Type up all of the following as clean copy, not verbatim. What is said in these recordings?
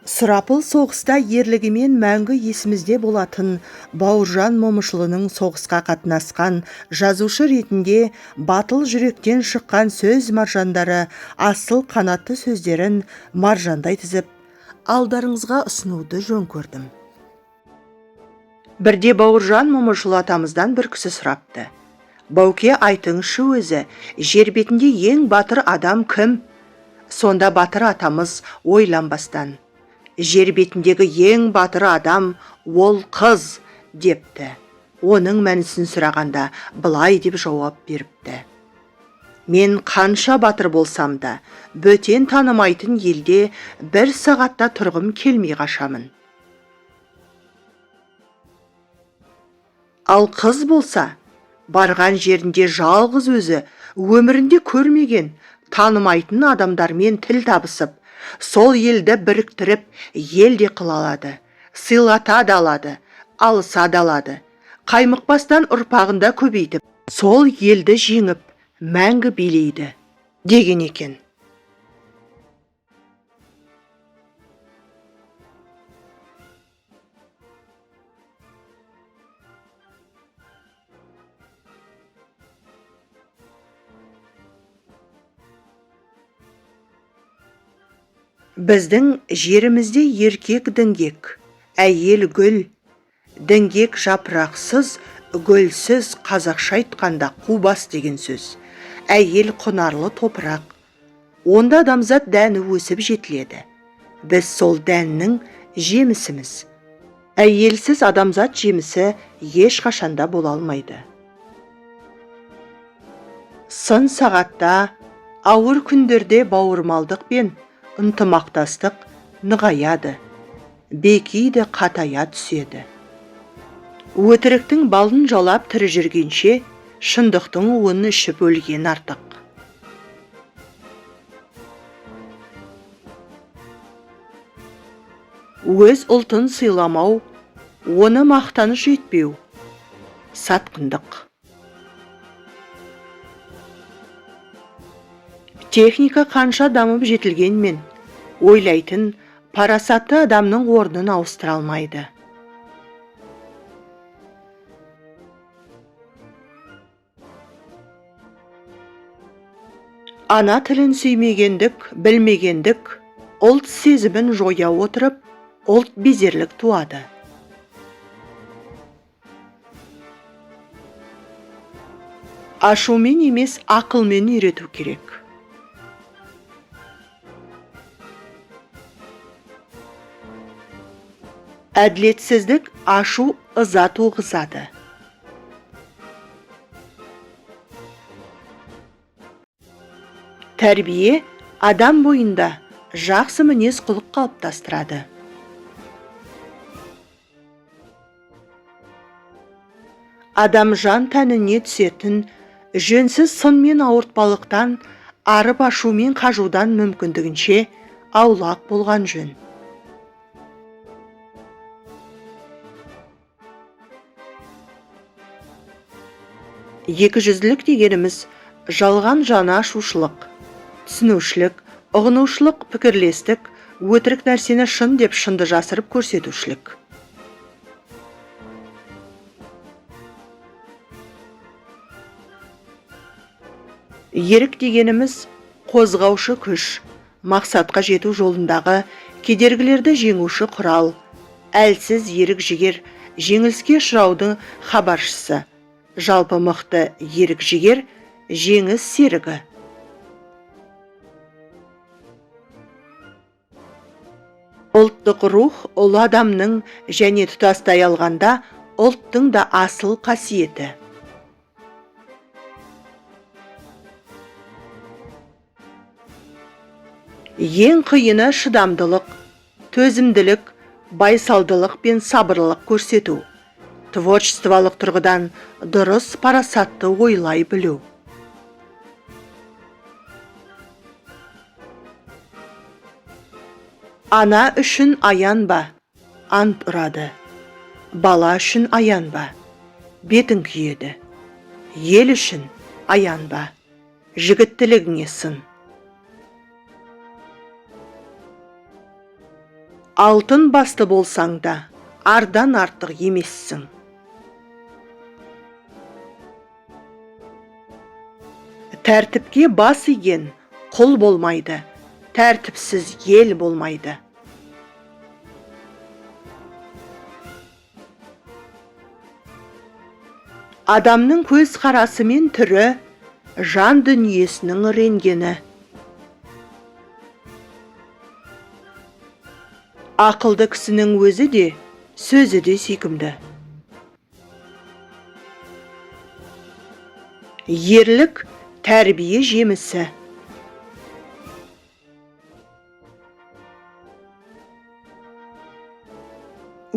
Сұрапыл соғыста ерлігімен мәңгі есімізде болатын Бауыржан Момышұлының соғысқа қатынасқан жазушы ретінде батыл жүректен шыққан сөз маржандары асыл қанатты сөздерін маржандай тізіп, алдарыңызға ұсынуды жөн көрдім. Бірде Бауыржан Момышұлы атамыздан бір кісі сұрапты: «Бауке, айтыңызшы өзі, жер бетінде ең батыр адам кім?» Сонда батыр атамыз ойланбастан: «Жер бетіндегі ең батыр адам ол қыз» депті. Оның мәнісін сұрағанда былай деп жауап беріпті: «Мен қанша батыр болсам да, бөтен танымайтын елде бір сағатта тұрғым келмей қашамын. Ал қыз болса, барған жерінде жалғыз өзі, өмірінде көрмеген, танымайтын адамдармен тіл табысып, сол елді біріктіріп, елде қыла алады, сыйлата да алады, алыса да алады, қаймықпастан ұрпағында көбейтіп, сол елді жеңіп, мәңгі билейді» деген екен. Біздің жерімізде еркек діңгек, әйел гүл, діңгек жапырақсыз, гүлсіз, қазақша айтқанда қубас деген сөз. Әйел құнарлы топырақ. Онда адамзат дәні өсіп жетіледі. Біз сол дәннің жемісіміз. Әйелсіз адамзат жемісі ешқашанда бола алмайды. Сын сағатта, ауыр күндерде бауырмалдық пен ынтымақтастық нығаяды, бекиді қатая түседі. Өтіріктің балын жалап тірі жүргенше, шындықтың уын ішіп өлген артық. Өз ұлтын сыйламау, оны мақтаныш етпеу, сатқындық. Техника қанша дамып жетілгенмен, ойлайтын, парасатты адамның орнын ауыстыра алмайды. Ана тілін сүймегендік, білмегендік, ұлт сезімін жоя отырып, ұлт безерлік туады. Ашумен емес, ақылмен үйрету керек. Әділетсіздік ашу ыза туғызады. Тәрбие адам бойында жақсы мінез құлық қалыптастырады. Адам жан тәніне түсетін жөнсіз сын мен ауыртпалықтан, арып ашумен қажудан мүмкіндігінше аулақ болған жөн. Екіжүзділік дегеніміз жалған жаны ашушылық, түсінушілік, ұғынушылық, пікірлестік, өтірік нәрсені шын деп шынды жасырып көрсетушілік. Ерік дегеніміз қозғаушы күш, мақсатқа жету жолындағы кедергілерді жеңуші құрал, әлсіз ерік жігер, жеңіліске ұшыраудың хабаршысы, жалпы мықты ерік жігер, жеңіс серігі. Ұлттық рух ұлы адамның және тұтастай алғанда ұлттың да асыл қасиеті. Ең қиыны шыдамдылық, төзімділік, байсалдылық пен сабырлық көрсету. Творчестволық тұрғыдан дұрыс парасатты ойлай білу. Ана үшін аянба, ант ұрады. Бала үшін аянба, бетің күйеді. Ел үшін аянба, жігіттілігіңе сын. Алтын басты болсаң да, ардан артық емессің. Тәртіпке бас иген құл болмайды, тәртіпсіз ел болмайды. Адамның көз қарасы мен түрі, жан дүниесінің ренгені. Ақылды кісінің өзі де, сөзі де сүйкімді. Ерлік тәрбие жемісі.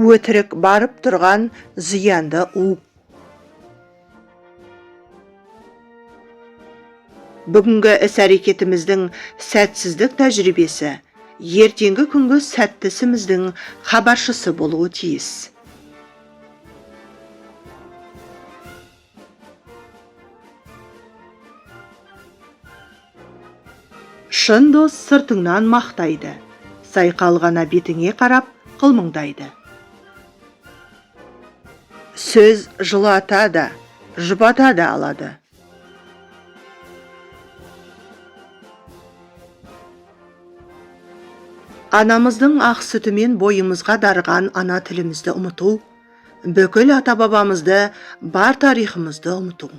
Өтірік барып тұрған зиянды у. Бүгінгі іс-әрекетіміздің сәтсіздік тәжірибесі, ертеңгі күнгі сәттісіміздің хабаршысы болуы тиіс. Шын дос сыртыңнан мақтайды, сайқалғана бетіңе қарап қылмыңдайды. Сөз жылата да, жұбата да алады. Анамыздың ақ сүтімен бойымызға дарыған ана тілімізді ұмыту, бүкіл ата-бабамызды, бар тарихымызды ұмыту.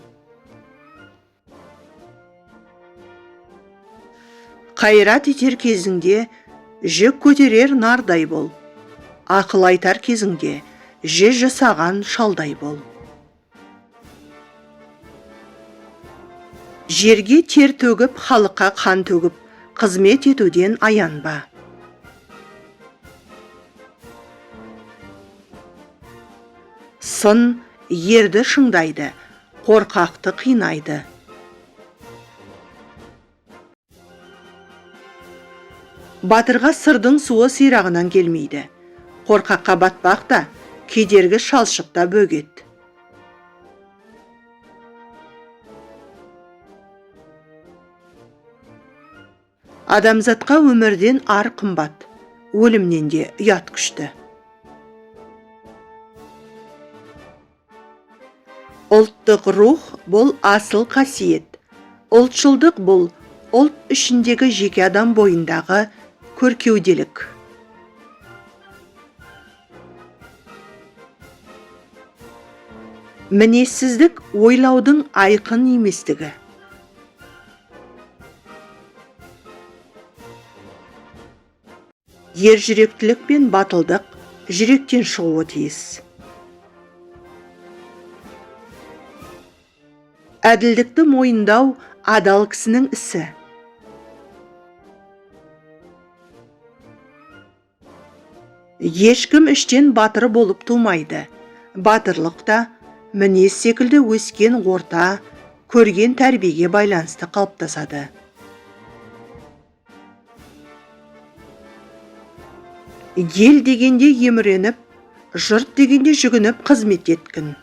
Қайрат етер кезіңде жүк көтерер нардай бол. Ақыл айтар кезіңде же жасаған шалдай бол. Жерге тер төгіп, халыққа қан төгіп, қызмет етуден аянба. Сын ерді шыңдайды, қорқақты қинайды. Батырға сырдың суы сирағынан келмейді. Қорқаққа батпақ та, кедергі шалшықта бөгет. Адамзатқа өмірден ар қымбат, өлімнен де ұят күшті. Ұлттық рух бұл асыл қасиет. Ұлтшылдық бұл ұлт ішіндегі жеке адам бойындағы көркеуделік. Мінессіздік ойлаудың айқын еместігі. Ержүректілік пен батылдық жүректен шығуы тиіс. Әділдікті мойындау адал кісінің ісі. Ешкім іштен батыр болып тумайды. Батырлықта мінез секілді өскен орта, көрген тәрбиеге байланысты қалыптасады. Ел дегенде еміреніп, жұрт дегенде жүгініп қызмет еткін.